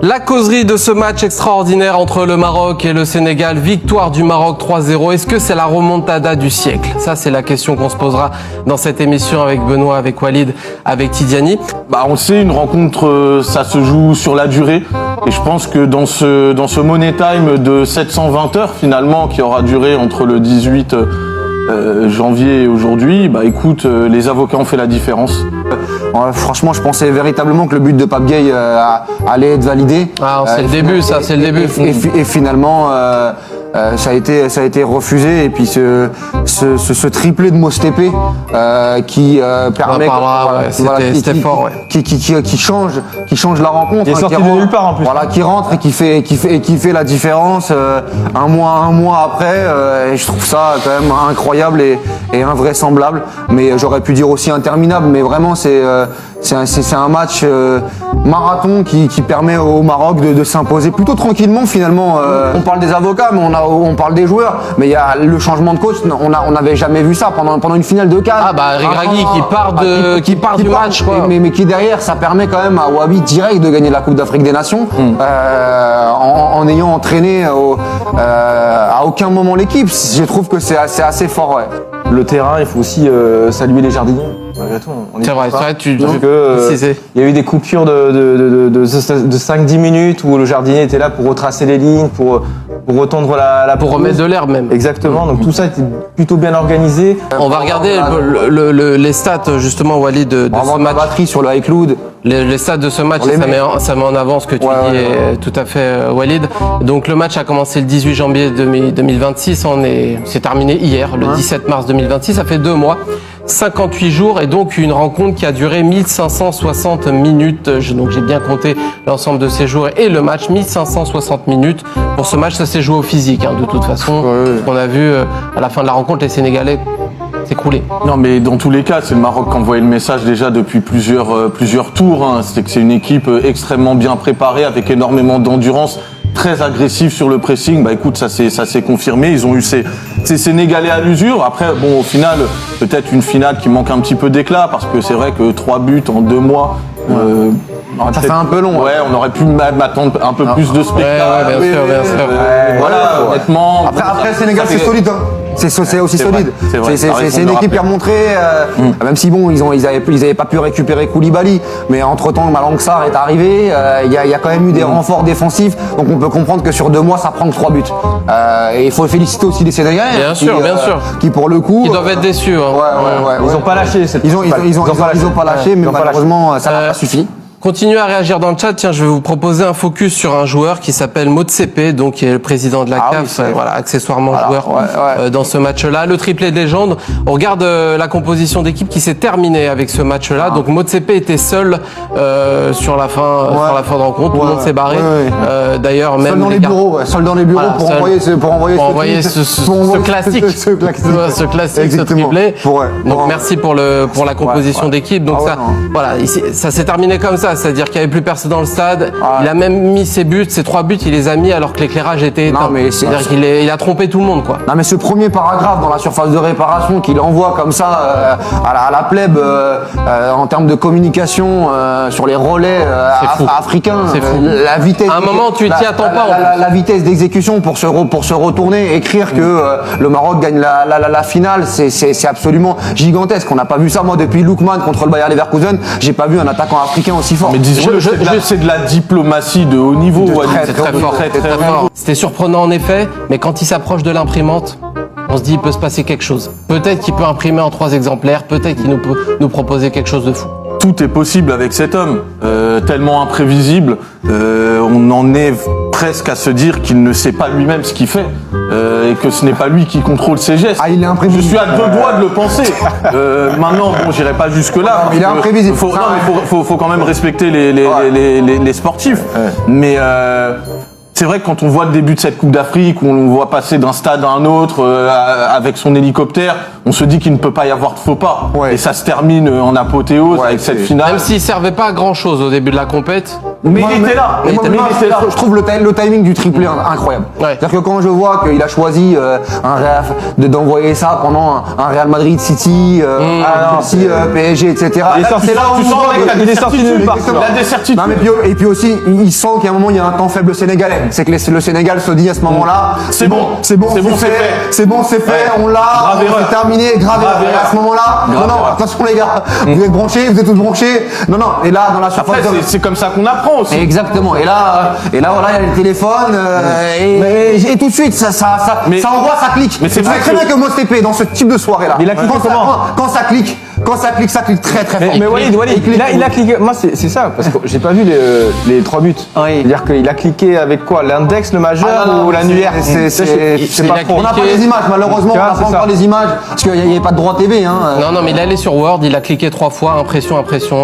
La causerie de ce match extraordinaire entre le Maroc et le Sénégal, victoire du Maroc 3-0. Est-ce que c'est la remontada du siècle? Ça, c'est la question qu'on se posera dans cette émission avec Benoît, avec Walid, avec Tidiane. On le sait, une rencontre, ça se joue sur la durée. Et je pense que dans ce Money Time de 720 heures, finalement, qui aura duré entre le 18 janvier et aujourd'hui, écoute, les avocats ont fait la différence. Franchement, je pensais véritablement que le but de Pape Gueye allait être validé. C'est le début, ça, c'est le début. Et finalement, ça a été refusé. Et puis ce triplé de Mostépé qui permet, qui change la rencontre. Il est sorti de nulle part en plus. Voilà, qui rentre et qui fait la différence un mois après. Et je trouve ça quand même incroyable et invraisemblable. Mais j'aurais pu dire aussi interminable. Mais vraiment, c'est un match marathon qui permet au Maroc de s'imposer plutôt tranquillement finalement. On parle des avocats, mais on parle des joueurs. Mais il y a le changement de coach, on n'avait jamais vu ça pendant une finale de CAN. Regragui qui part du match, quoi. Mais qui derrière, ça permet quand même à Wahbi direct de gagner la Coupe d'Afrique des Nations en ayant entraîné à aucun moment l'équipe. Je trouve que c'est assez fort. Ouais. Le terrain, il faut aussi saluer les jardiniers. Malgré tout, c'est vrai, tu parce que il y a eu des coupures de 5-10 minutes où le jardinier était là pour retracer les lignes, pour retendre la pour remettre de l'herbe même. Exactement, donc tout ça était plutôt bien organisé. On va regarder les stats justement, Walid, de ce match. Batterie sur le iCloud. Les stats de ce match, ça met en avant ce que tu dis, tout à fait, Walid. Donc le match a commencé le 18 janvier 2026, c'est terminé hier, le 17 mars 2026, ça fait 2 mois. 58 jours et donc une rencontre qui a duré 1560 minutes. Donc j'ai bien compté l'ensemble de ces jours et le match, 1560 minutes. Pour ce match, ça s'est joué au physique, de toute façon. On a vu à la fin de la rencontre, les Sénégalais s'écrouler. Non, mais dans tous les cas, c'est le Maroc qui envoyait le message déjà depuis plusieurs tours. C'est que c'est une équipe extrêmement bien préparée, avec énormément d'endurance, très agressif sur le pressing. Écoute, ça s'est confirmé. Ils ont eu ces Sénégalais à l'usure. Après, au final, peut-être une finale qui manque un petit peu d'éclat, parce que c'est vrai que 3 buts en 2 mois. Ça fait un peu long. Ouais, on aurait pu m'attendre un peu plus de spectacle. Bien sûr. Voilà, honnêtement. Après, Sénégal, c'est solide. C'est aussi solide. C'est une équipe qui a montré, même si ils avaient pas pu récupérer Koulibaly, mais entre temps Malang Sarr est arrivé, il y a quand même eu des renforts défensifs, donc on peut comprendre que sur 2 mois ça prend que 3 buts. Et il faut féliciter aussi les Sénégalais. Bien sûr. Qui pour le coup. Ils doivent être déçus. Ils ont pas lâché. Ils ont pas lâché, mais malheureusement ça n'a pas suffi. Continuez à réagir dans le chat. Tiens, je vais vous proposer un focus sur un joueur qui s'appelle Motsepe, donc qui est le président de la CAF, accessoirement joueur dans ce match-là. Le triplé de légende. On regarde la composition d'équipe qui s'est terminée avec ce match-là. Donc Motsepe était seul sur la fin de rencontre. Tout le monde s'est barré. D'ailleurs, même seul dans les bureaux pour envoyer ce classique, ce triplé. Donc merci pour la composition d'équipe. Donc ça s'est terminé comme ça. C'est-à-dire qu'il n'y avait plus personne dans le stade. Il a même mis ses buts, ses 3 buts, il les a mis alors que l'éclairage était éteint. C'est-à-dire qu'il a trompé tout le monde, quoi. Non, mais ce premier paragraphe dans la surface de réparation qu'il envoie comme ça à la plèbe en termes de communication sur les relais africains, la vitesse. À un moment, tu t'y attends pas. La vitesse d'exécution pour se retourner, écrire que le Maroc gagne la finale, c'est absolument gigantesque. On n'a pas vu ça, moi, depuis Lookman contre le Bayer Leverkusen. J'ai pas vu un attaquant africain aussi fort. Mais c'est de la diplomatie de haut niveau. C'est très fort. C'était surprenant en effet, mais quand il s'approche de l'imprimante, on se dit il peut se passer quelque chose. Peut-être qu'il peut imprimer en 3 exemplaires, peut-être qu'il peut nous proposer quelque chose de fou. Tout est possible avec cet homme, tellement imprévisible. On en est presque à se dire qu'il ne sait pas lui-même ce qu'il fait et que ce n'est pas lui qui contrôle ses gestes. Il est imprévisible. Je suis à 2 doigts de le penser. Maintenant, j'irai pas jusque-là. Il est imprévisible. Faut quand même respecter les sportifs. Mais c'est vrai que quand on voit le début de cette Coupe d'Afrique, où on le voit passer d'un stade à un autre avec son hélicoptère, on se dit qu'il ne peut pas y avoir de faux pas. Et ça se termine en apothéose avec cette finale. Même s'il servait pas à grand chose au début de la compète, Mais il était là. Mais moi, je trouve le timing du triplé incroyable. Ouais. C'est-à-dire que quand je vois qu'il a choisi d'envoyer ça pendant un Real Madrid City, PSG, etc. Il est sorti là, tu sens il est sorti nulle part. Exactement. La décertitude. Non, mais puis aussi, il sent qu'à un moment, il y a un temps faible sénégalais. C'est que le Sénégal se dit à ce moment-là, c'est bon, c'est fait, on l'a, Grave erreur. c'est terminé, grave erreur. Et à ce moment-là, non, attention les gars, vous êtes branchés, vous êtes tous branchés. Non, et là, dans la surface. Après, c'est comme ça qu'on apprend aussi. Exactement. Et là, voilà, il y a le téléphone, et tout de suite, ça envoie, ça clique. Mais c'est Vous vrai savez très bien que Mostépé, dans ce type de soirée-là, Il a cliqué quand ça clique très très fort. Mais Walid, il a cliqué. Moi, c'est ça, parce que j'ai pas vu les 3 buts. C'est-à-dire qu'il a cliqué avec quoi? L'index, le majeur ou l'annulaire? C'est pas trop. On n'a pas les images, malheureusement, on n'a C'est pas ça. encore les images, parce qu'il n'y avait pas de droit TV. Non, mais il est allé sur Word, il a cliqué 3 fois, impression,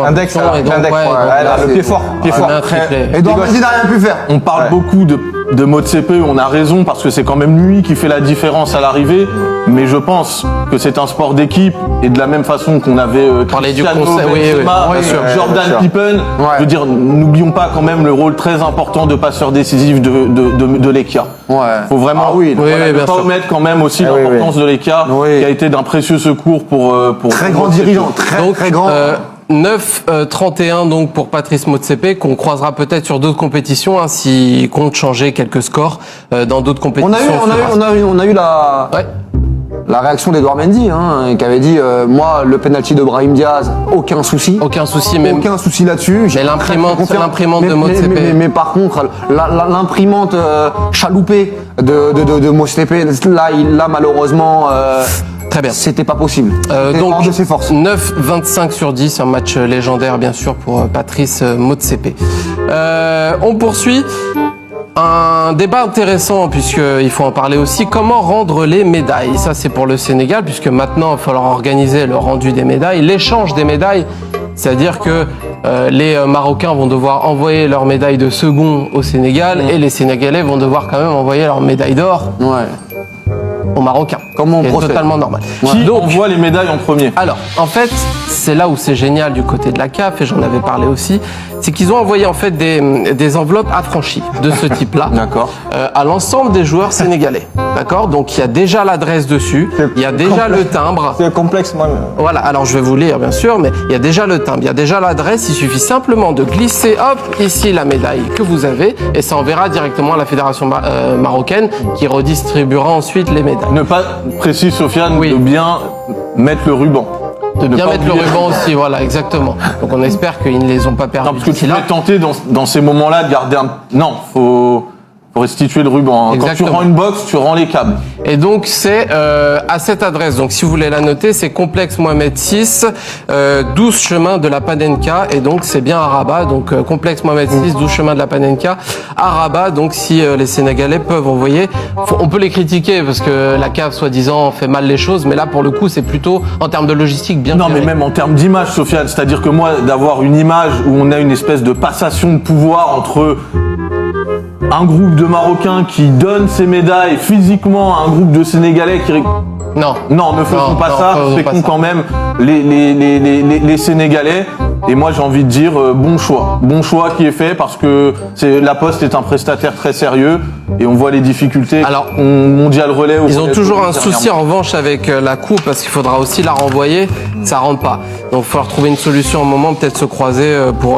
Index, et donc, l'index, ouais, ouais, donc là, là, le c'est- pied fort. un triplé. Edouard Mendy n'a rien pu faire. On parle beaucoup de Motsepe, on a raison parce que c'est quand même lui qui fait la différence à l'arrivée, mais je pense que c'est un sport d'équipe et de la même façon qu'on avait Parler du Cristiano, concept, oui, Benzema, bien sûr. Jordan bien sûr. Pippen, je veux dire, n'oublions pas quand même le rôle très important de passeur décisif de Lekia. Faut vraiment oui, ne bien pas sûr. omettre quand même aussi oui, l'importance de Lekia Oui. qui a été d'un précieux secours pour Très grand dirigeant, très grand. 9-31 donc pour Patrice Motsepe, qu'on croisera peut-être sur d'autres compétitions, hein, s'il compte changer quelques scores dans d'autres compétitions. On a eu Ouais. la réaction d'Edouard Mendy, qui avait dit moi, le penalty de Brahim Diaz, aucun souci. Aucun souci, même. Aucun souci là-dessus. J'ai l'imprimante- très confiance. l'imprimante de Mais- Motsepe. Mais par contre, l'imprimante chaloupée de Motsepe, là malheureusement, Très bien. c'était pas possible. C'était Donc hors de ses forces. 9-25 sur 10, un match légendaire bien sûr pour Patrice Motsepe. On poursuit. Un débat intéressant, puisqu'il faut en parler aussi, comment rendre les médailles. Ça, c'est pour le Sénégal, puisque maintenant, il va falloir organiser le rendu des médailles, l'échange des médailles. C'est-à-dire que les Marocains vont devoir envoyer leurs médailles de second au Sénégal, et les Sénégalais vont devoir quand même envoyer leurs médailles d'or Ouais. aux Marocains. Comment on C'est procède? totalement normal. Qui Donc, envoie les médailles en premier? alors, en fait, c'est là où c'est génial du côté de la CAF, et j'en avais parlé aussi, c'est qu'ils ont envoyé en fait des enveloppes affranchies de ce type-là D'accord. à l'ensemble des joueurs sénégalais. D'accord? Donc il y a déjà l'adresse dessus, il y a déjà le timbre. C'est complexe, moi. Voilà, alors je vais vous lire bien sûr, mais il y a déjà le timbre, il y a déjà l'adresse, il suffit simplement de glisser, hop, ici la médaille que vous avez, et ça enverra directement à la fédération marocaine qui redistribuera ensuite les médailles. Ne pas, précise Sofiane, Oui. de bien mettre le ruban. De Ne bien pas mettre le oublier. ruban aussi, voilà, exactement. Donc on espère qu'ils ne les ont pas perdus. Non, parce que tu d'ici peux là. être tenté dans ces moments-là de garder un... Non, faut restituer le ruban. Quand tu Exactement. rends une box, tu rends les câbles. Et donc c'est à cette adresse, donc si vous voulez la noter, c'est complexe Mohamed 6, 12 chemin de la Panenka, et donc c'est bien à Rabat, donc complexe Mohamed 6, 12 chemin de la Panenka à Rabat, donc si les Sénégalais peuvent envoyer, on peut les critiquer parce que la CAF soi-disant fait mal les choses, mais là pour le coup c'est plutôt en termes de logistique bien Non, géré. mais même en termes d'image, Sofiane, c'est-à-dire que moi, d'avoir une image où on a une espèce de passation de pouvoir entre un groupe de Marocains qui donne ses médailles physiquement à un groupe de Sénégalais qui... Non. Non, ne faisons Non, pas non, ça, faisons pas respectons ça. quand même les Sénégalais. Et moi, j'ai envie de dire bon choix qui est fait parce que La Poste est un prestataire très sérieux et on voit les difficultés. Alors, mondial relais. Ils ont toujours un souci en revanche avec la coupe parce qu'il faudra aussi la renvoyer, ça rentre pas. Donc il va falloir trouver une solution au moment, peut-être se croiser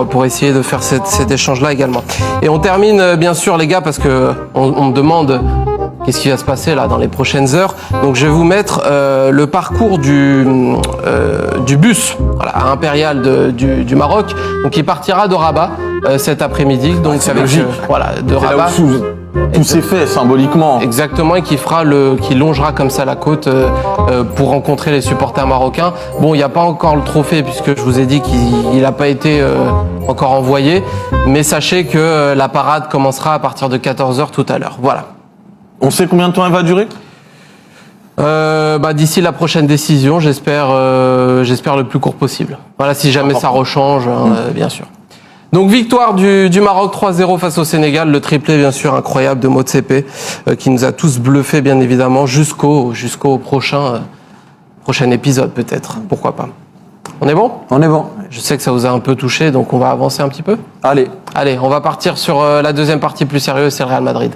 pour essayer de faire cet échange-là également. Et on termine bien sûr les gars parce que on me demande qu'est-ce qui va se passer là dans les prochaines heures. Donc je vais vous mettre le parcours du bus voilà, à Impérial du Maroc. Donc il partira de Rabat cet après-midi. Donc c'est avec logique. voilà de C'est là Rabat. où tout s'est fait symboliquement. Exactement, et qui longera comme ça la côte pour rencontrer les supporters marocains. Bon, il n'y a pas encore le trophée puisque je vous ai dit qu'il n'a pas été encore envoyé, mais sachez que la parade commencera à partir de 14h tout à l'heure. Voilà. On sait combien de temps elle va durer? D'ici la prochaine décision, j'espère le plus court possible. Voilà, si jamais ça rechange, bien sûr. Donc victoire du Maroc 3-0 face au Sénégal, le triplé bien sûr incroyable de Motsepe qui nous a tous bluffés bien évidemment jusqu'au prochain épisode peut-être, pourquoi pas. On est bon? On est bon. Je sais que ça vous a un peu touché, donc on va avancer un petit peu. Allez. Allez, on va partir sur la deuxième partie plus sérieuse, c'est le Real Madrid.